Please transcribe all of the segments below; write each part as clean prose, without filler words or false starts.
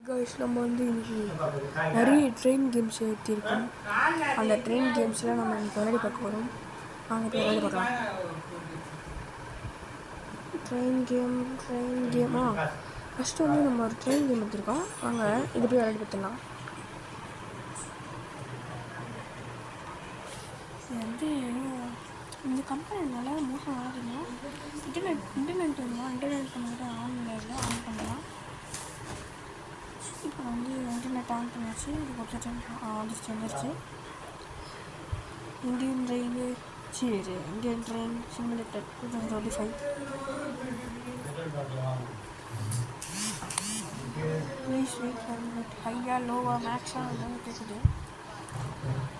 Guys நம்ம இன்னைக்கு நிறைய ட்ரெயின் கேம்ஸ் ஏற்றிருக்கோம். அந்த ட்ரெயின் கேம்ஸில் நம்ம இன்னைக்கு விளையாடி பார்க்க போகிறோம். வாங்க போய் விளையாடி பார்க்கலாம். ட்ரெயின் கேம் ஃபஸ்ட்டு நம்ம ஒரு ட்ரெயின் கேம் எடுத்திருக்கோம். வாங்க இது போய் விளையாடி பார்த்துடலாம். இது இந்த கம்பெனி நல்லா மோசம் ஆகுதுன்னா இன்டர்நெட் வேணுமா? இன்டர்நெட் பண்ணிட்டு ஆன் பண்ணலாம். இப்போ இன்டர்நெட் ஆன் பண்ணியாச்சு. இது வந்துருச்சு. Indian train simulator 2025. Please wait for minute. ஹையா லோவா மேக்ஸாக எல்லாமே கேட்குது.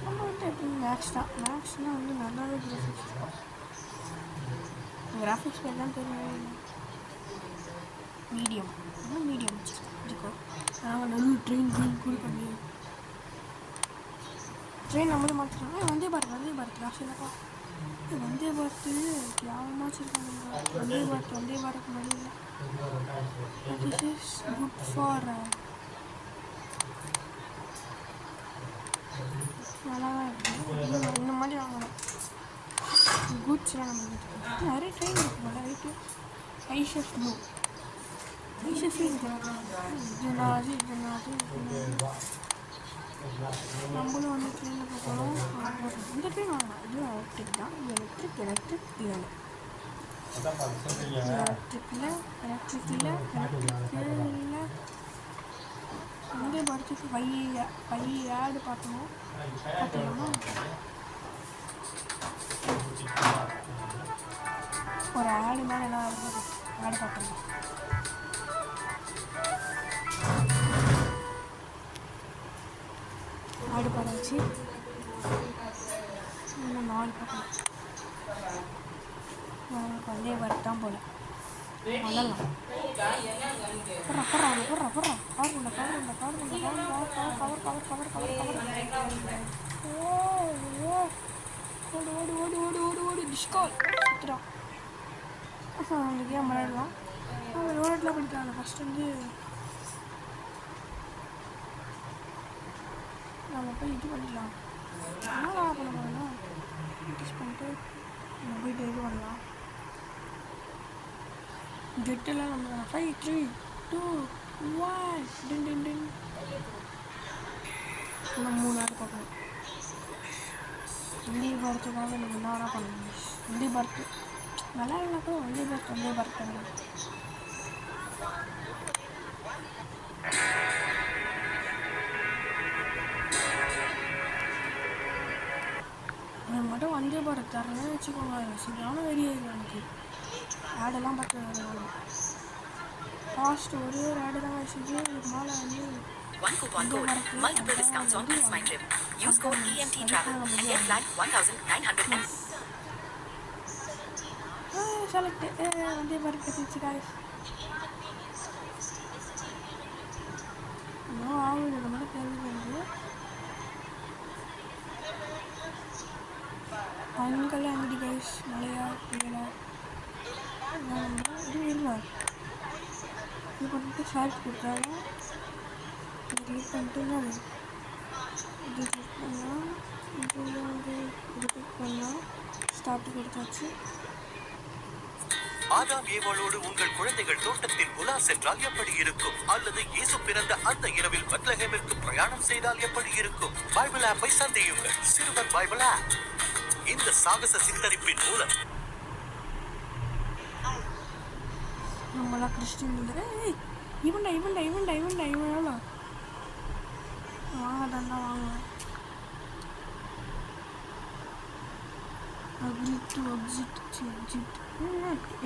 நம்ம எப்படி மேக்ஸ்னால் நல்லாவே கிராஃபிக்ஸ் இருக்கும். கிராஃபிக்ஸ் பேர் தான் தெரியும். மீடியம் வச்சுருக்கோம். நாங்கள் நல்ல ட்ரெயின் பண்ணி ட்ரெயின் நம்மளும் மாற்றிருக்காங்க. வந்தே பாரத் லாஸ்ட் இல்லைப்பா. வந்தே பாரத் கேவலமாக வச்சுருக்காங்க. வந்தே பாரத் மொழியில் திஸ் இஸ் குட் ஃபார் நல்லா தான் இருக்குது. இந்த மாதிரி வாங்கணும். குட்ஸ்லாம் நம்ம நிறைய ட்ரெயின் இருக்குது. நல்லா இருக்கு. ஐஷஸ் ப்ளூ நம்மளும் ட்ரெயினில் போகணும். இந்த ட்ரெயின் வாங்கலாம். இது எலக்ட்ரிக் தான். எலக்ட்ரிக் இல்லை வந்தே பாரத்துக்கு 5 ஆடு பார்க்கணும். பார்த்தீங்கன்னா ஒரு ஆடு மேலே என்ன இருக்குது? ஆடு பார்க்கணும். ஆடு பாடாச்சு. இன்னும் 4 பார்க்கணும். வந்தே பாரத் தான் போல வளரலாம். அந்த கேம் விளையாடலாம். ரோட்லாம் படிக்கிறாங்க. ஃபஸ்ட்டு நம்ம போய் இது பண்ணிடலாம். என்ன பண்ண போகிறோம்னா டெஸ்ட் பண்ணிட்டு நம்ம போய்ட்டு இது பண்ணலாம். ஜெட்டெல்லாம் நம்ம 5, 3, 2, 1 டின் நம்ம 3 ஆடு பார்க்கணும். வந்தே பாரத்துக்காக நம்ம என்ன பண்ணணும்? வந்தே பாரத் நல்லா இல்லைனா கூட வந்தே பாரத் மட்டும் வந்தே பாரத் தரேன்னு வச்சுக்கோங்க. சரியான வெறியாயிடும் எனக்கு. ஆடெல்லாம் பார்த்து ஃபாஸ்ட் ஒரே ஒரு ஆடு தான் வச்சுட்டு இதுக்கு மேலே One coupon code. Multiple discounts on Kiss My Trip. Use code EMT Travel and get flat 1,900. Select Vande Bharat கட்டிச்சு guys. இன்னும் ஆகுது. நம்ம தேவைப்படுது. அங்கெல்லாம் அங்கடி guys. மழையா புயலா இது இல்லை. இது பண்ணிட்டு ஷார்ட் கொடுத்தாங்க. இது கிளிக் பண்ணிட்டு இது கிளிக் பண்ணால் இது கிளிக் பண்ணால் ஸ்டார்ட் கொடுத்தாச்சு. ஆதாம் ஏவாளோடு உங்கள் குழந்தைகள் தோட்டத்தில் உலா சென்றால் எப்படி இருக்கும்? அல்லது இயேசு பிறந்த அந்த இரவில் பெத்லகேமிற்கு பிரயாணம் செய்தால் எப்படி இருக்கும்? பைபிள் ஆப்பை சந்தேயுங்கள். சிறுவர் பைபிள் ஆப் இந்த சாகச சித்தரிப்பின் மூலம் நம்மளாம் கிறிஸ்டின் இவன்டா வாங்கதாண்டா வாங்க. எக்ஸிட்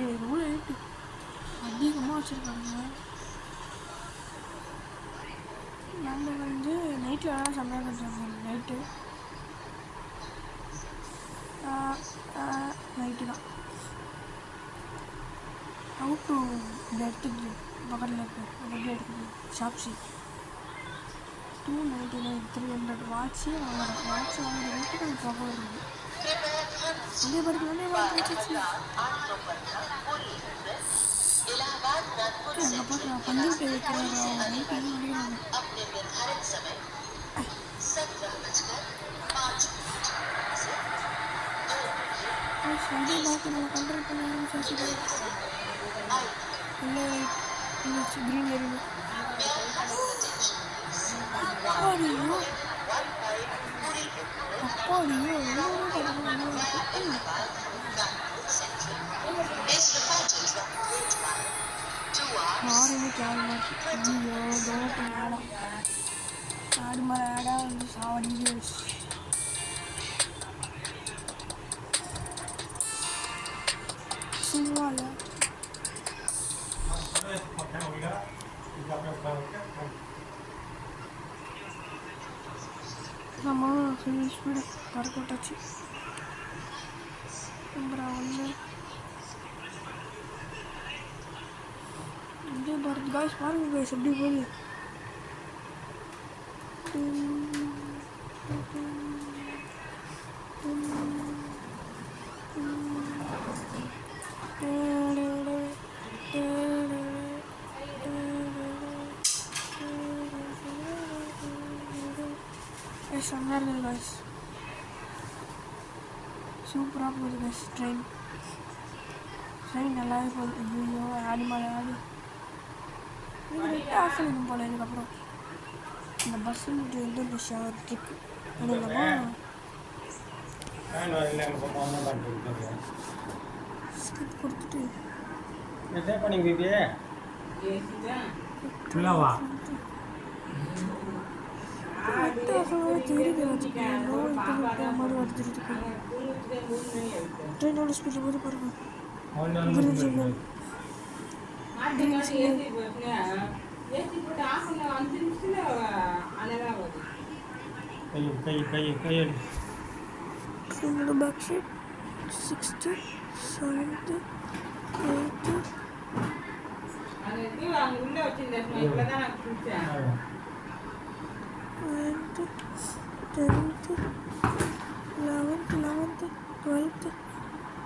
எவ்வளோ ரேட்டு அதிகமாக வச்சுருக்காங்க. நம்ம நைட்டில் வேணால் செம்மையாக கட்டுறாங்க. நைட்டு தான் அவுட்டு இந்த எடுத்துக்கிட்டு பக்கத்தில் இருக்குது. அதை எப்படி எடுத்துக்கிட்டு ஷாப்ஸி 299 300 வாட்சே வாங்குறேன். வாட்ச் வாங்குற வீட்டுக்கு அது போக வருது. வந்தே பாரத் வச்சிச்சு. அங்கே பார்த்து நான் பஞ்சு வைக்கிறாங்க. வந்தே பாரத்தை நம்ம கண்ட்ரோல் பண்ண ஆரம்பிச்சாச்சு இல்லை க்ரீன் எரியும் அப்பாடியோ அப்பாடியோ யாருமே கேவலமா இருக்கு ஐயோ தோட்ட ஆடா ஆடு மர ஆடா வந்து சாவடி சும்மா இல்லை நம்ம ஃபுல் ஸ்பீடு பறக்கட்டாச்சு அப்புறம் வந்து இதே பாரத் காய்ஸ் பாருங்க காய்ஸ் எப்படி போகுது செம்மையாக இருக்குது காய்ஸ் சூப்பராக போகுது காய்ஸ் ட்ரெயின் நல்லாவே போகுது ஐயோ ஆடு மேலே ஆடு இது நெட் ஆஃப் பண்ணிடும் போல் இதுக்கப்புறம் இந்த பஸ்ஸுன்ட்டு வந்து இந்த ஷவர் ட்ரிக்கு அது இல்லாமல் ஸ்கிப் கொடுத்துட்டு ட்ரெயினோட ஸ்பீடில் போது பாருங்க ட்ரெயினோட back sheet 60 70 80 10th 11th 12th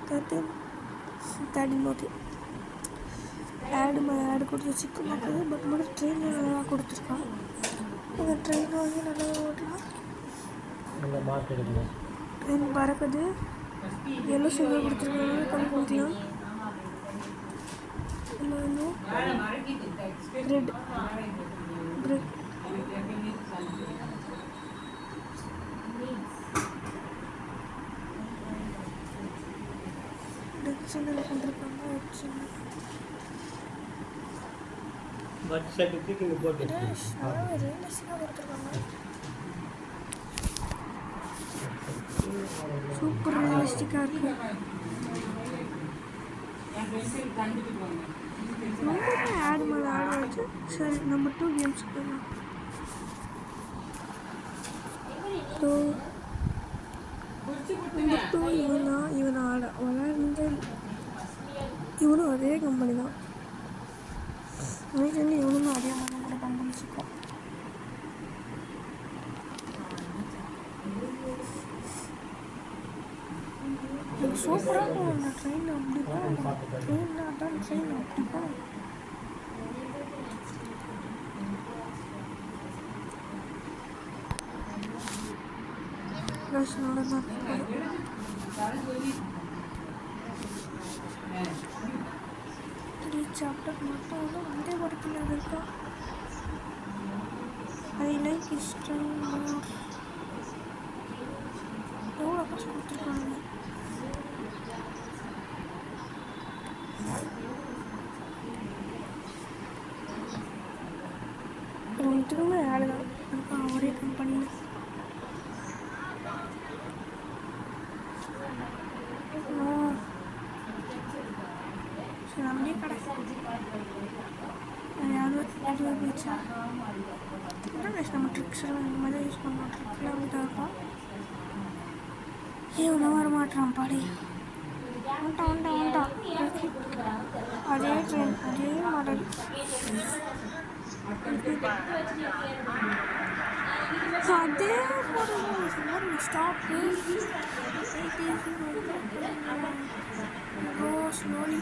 13th ஆடு கொடுத்து சிக்கமாக போகுது பட் மட்டும் ட்ரெயினில் நல்லா கொடுத்துருக்கான் அந்த ட்ரெயினை வந்து நல்லா ஓட்டலாம் ட்ரெயின் பறக்குது எல்லோ சிக்னல் கொடுத்துருக்காங்க கம்மி பண்ணிக்கலாம் இல்லை வந்து பிரெட் சிக்னல் கொடுத்துருக்காங்க சூப்பர் ரியலிஸ்டிக்காக இருக்கு ஆடு மேலே ஆடு வச்சு சரி நம்ம 2 கேம்ஸ் போயிடலாம் நம்பர் 2 இவன் ஆட விளையாடுறது இவனும் அதே கம்பெனி தான் எனக்கு இவனும் அதே மாதிரி கூட கம்பெனி வச்சுருக்கோம் எனக்கு சூப்பராக இருக்கும் அந்த ட்ரெயின் அப்படி போகணும் ட்ரெயின் அதான் ட்ரெயின் அப்படி போகணும் சாப்டர் மட்டும் வந்து வந்தே பாரத்தில் இருக்கா ஐ லைக் இஸ் ட்ரெயின் எவ்வளோ காசு கொடுத்துருக்காங்க திரும்ப ஆடு தான் இருக்கா ஒரே கம்பெனியில் சரி அப்படியே கடை யாரும் போயிடுச்சா நம்ம ட்ரிக்ஸ் எல்லாம் இந்த மாதிரி யூஸ் பண்ணுறோம் ட்ரிக்ஸ்லாம் அப்படி தான் இருக்கும் ஒன்றும் வர மாட்டான் பாடி வந்துட்டான் அதே ட்ரெயின் அதே மாடல் அதே model stop go slowly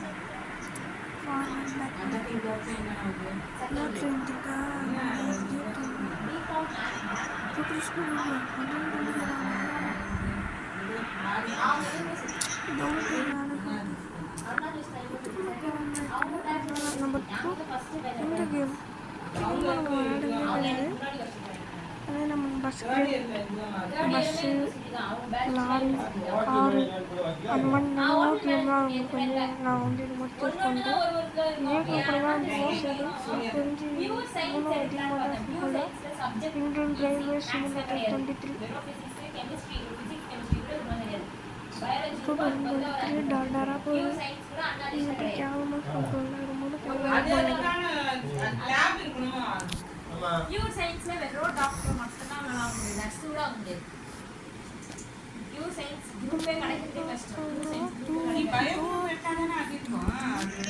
no train இருக்கா நம்பர் 2 இந்த கேம் விளையாடுறது அதே நம்ம பஸ்ஸு லாரி காரு அந்த மாதிரி நிறையா கேம்லாம் அவங்களுக்கு வந்து நான் வந்து இது மட்டும் சூஸ் பண்ணுறேன் இதே கூட தான் சரி தெரிஞ்சு இன்னும் அதிகமாக தான் இந்தியன் ரயில்வே சிமுலேட்டர் 23 டாலராக போகுது இது கேவலமாக சொல்கிறேன் ரொம்ப ప్యూర్ సైన్స్ లో వెర్రో డాక్టర్ மட்டும்தான் விளையாட முடியும் நர்ஸ் கூட வந்து பியூர் சயின்ஸ் குரூப்பே கிடைக்கிறதே கஷ்டம் நீ பயோ வெட்டாதானே அதிகம்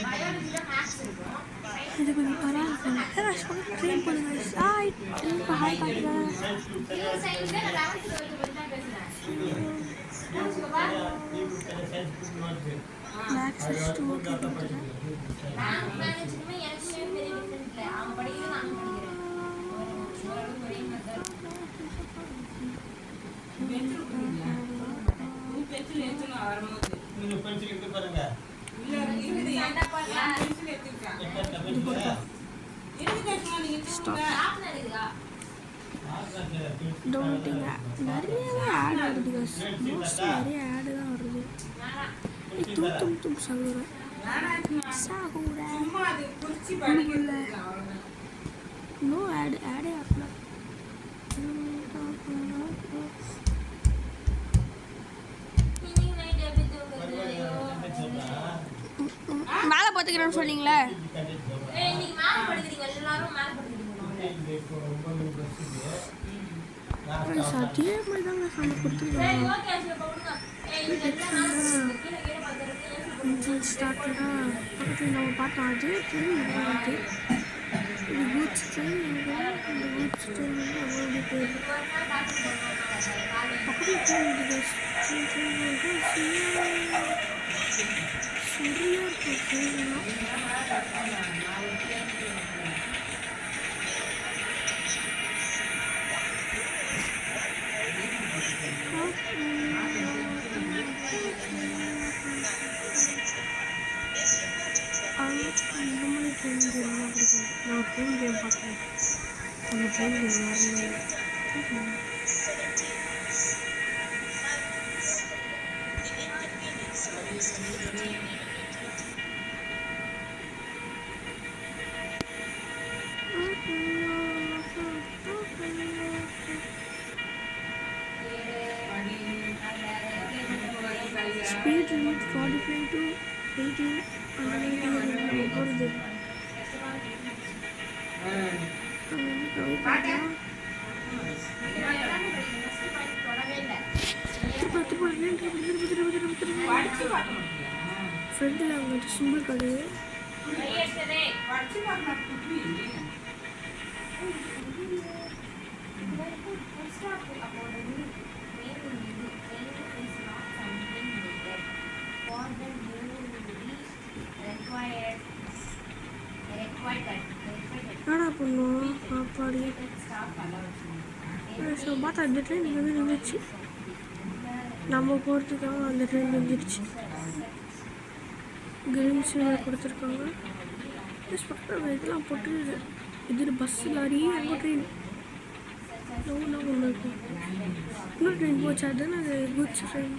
பயாலஜில மேத்ஸ் இருக்கும் இது கொஞ்சம் பரவாயில்ல ட்ரெயின் பண்ணுங்க ஹாய் ட்ரெயின் ஹாய் காட்டுங்க பியூர் சயின்ஸ்ல நான் 11th 12th பத்தி தான் பேசுறேன் மேக்ஸ் 2 கேட்குறேன் பேங்க் மேனேஜ்மென்ட்மே எனக்கு பெரிய டிஃபரன்ட் இல்ல அவங்க படிக்கிறது நான் படிக்கிறேன் ஒரே மெத்தட் பென்சில் எடுத்துனா வரும்போது நீங்க பென்சில் எடுத்து பாருங்க இல்ல இது சண்டை பண்ணா பென்சில் எடுத்துட்டான் இதுக்கு சும்மா நீங்க தூங்க ஆப் நடக்குதா டோன்ட்டிங்க நிறைய ஆட் வருது மோஸ்ட்லி நிறைய ஆடு தான் வருது தும் சாகுறேன் சும்மா அது குச்சி படிக்கல நோ ஆடே ஆடல மேலே பார்த்துக்கிறேன்னு சொன்னீங்களே இன்னைக்கு மேல படிக்கிறீங்க எல்லாரும் மேல படிக்கிறீங்க அதே மாதிரி தாங்க சாமி கொடுத்துருக்காங்க ஓகே அசல போடுங்க இந்த எல்லாம் கீழ கீழ பாத்துறீங்க ஸ்டார்டடா பக்கத்தில் நம்ம பார்த்தோம் அதே ட்ரெயின் வந்து இது கூட்ஸ் ட்ரெயின் இந்த கூட்ஸ் ட்ரெயின் வந்து அவ்வளோ போயிடுது பக்கத்தில் ட்ரெயின் இருக்குது ட்ரெயின் வந்து சரியாக இருக்கும் ட்ரெயின்லாம் இந்த மாதிரி ட்ரெயின் கேம்லாம் பிடிக்கும் நான் ட்ரெயின் கேம் பார்க்குறேன் அந்த ட்ரெயின் கேம் வரல ஸ்பீட் லிமிட் 45 to 80 அந்த மாதிரி நம்ம போகிறது ஃப்ரெண்டில் அவங்க சிம்பிள் கிடையாது என்னடா பண்ணுவோம் சாப்பாடு ஸோ பார்த்தா அந்த ட்ரெயின் இங்கே வந்து நின்றுச்சு நம்ம போகிறதுக்காக அந்த ட்ரெயின் நின்றுச்சு கிரீன் சிக்னல் கொடுத்துருக்காங்க ப்ளஸ் பக்கத்தில் இதெல்லாம் போட்டு இது பஸ்ஸு லாரி அங்கே ட்ரெயின் ஒன்று இருக்கும் இன்னொரு ட்ரெயின் போச்சு அதுதானே அது குட்ஸ் ட்ரெயின்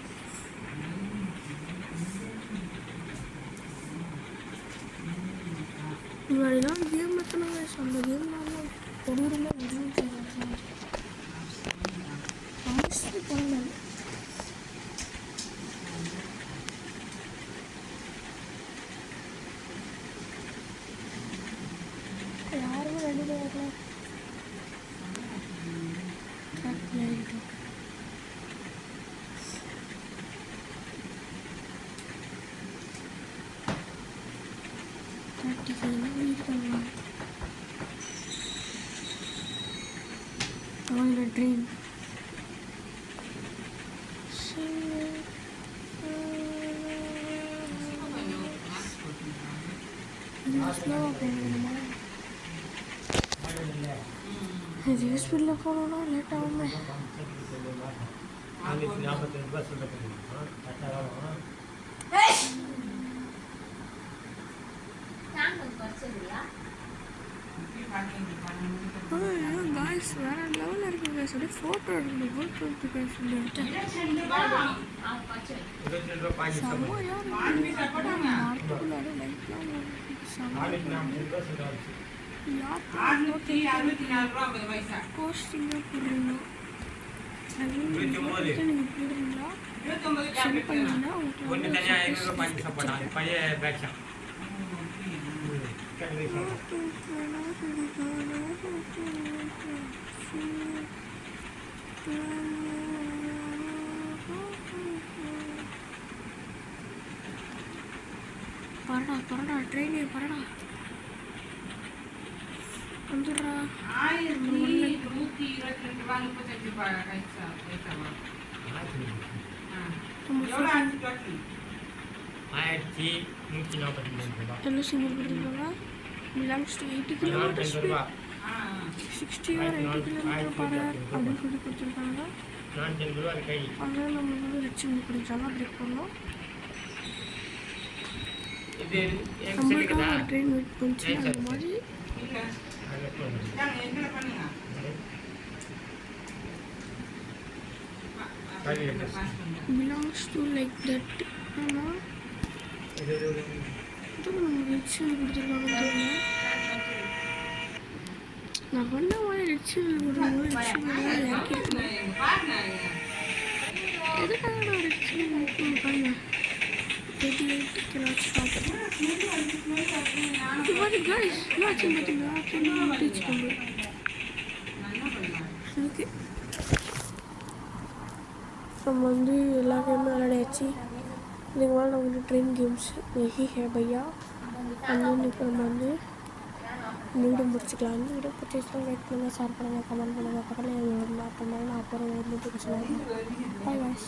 முன்னாடிலாம் கேம் எத்தனாங்க அந்த கேம்லாம் கொடூரமாக இருந்துச்சு பண்ணல யாருமே ரெண்டு பேர் வரல அவங்களோட ட்ரீம் ஸ்லோவாக போகணுமா இது ஸ்பீடில் போகணுன்னா லேட் ஆகுமே ஃபேன் கொஞ்சம் குறைச்சிடுறியா? காய்ஸ் வேற லெவலில் இருக்கு guys. அப்படியே ஃபோட்டோ எடுத்து guys எடுத்தேன் அவன் குறைச்சி வை. செம்மையா இருக்கு. மரத்துக்குள்ளார லைட்லாம் போஸ்டிங்காக போடுறீங்க நீங்கள் போடுறீங்களா சென்ட் பண்ணீங்கன்னா பரடா ட்ரெயினே பரடா வந்துடுறா. 1122 வாங்கி போச்சு கைசா கைசாமா எல்லாம் சிங்கிள் கொடுத்துருக்காங்க. Belongs to 80 kilometre speed 60 or 80 kilometre per hour அப்படின்னு சொல்லி கொடுத்துருக்காங்க. அதனால் நம்ம வந்து ரெட் சிங்கிள் கொடுத்தாங்க பிரேக் பண்ணோம். நம்மளுக்காக ஒரு ட்ரெயின் வெயிட் பண்ணிச்சு. அந்த மாதிரி belongs to like that. ஆனால் நம்ம ரெட் சிங்கிள் கொடுத்துருக்காங்க. நான் பண்ண மாதிரி ரெட் சிங்கிள் கொடுக்கும்போது ரெட் சிங்கிள் இறக்கிருக்கேன். எதுக்காக நான் ரெட் சிங்கிள் பாருங்க 38 cannot stop. What guys? Watching பார்த்தீங்களா? ட்ரெயின் ரீச் பண்ணுறேன். ஓகே நம்ம வந்து எல்லா கேமும் விளையாடியாச்சு. இதுக்கு மேலே நம்ம வந்து ட்ரெயின் கேம்ஸ் நெஹி ஹே பையா வந்து இப்போ நம்ம வந்து வீடியோ முடிச்சுக்கலாம். இந்த வீடியோ பிடிச்சிருந்தா லைக் பண்ணுங்கள், ஷேர் பண்ணுங்கள், கமெண்ட் பண்ணுங்கள். பக்கத்தில் இருந்தால் அப்புறமா நான் அப்புறம் ஒரு நோட்டிஃபிகேஷன். Boy boys.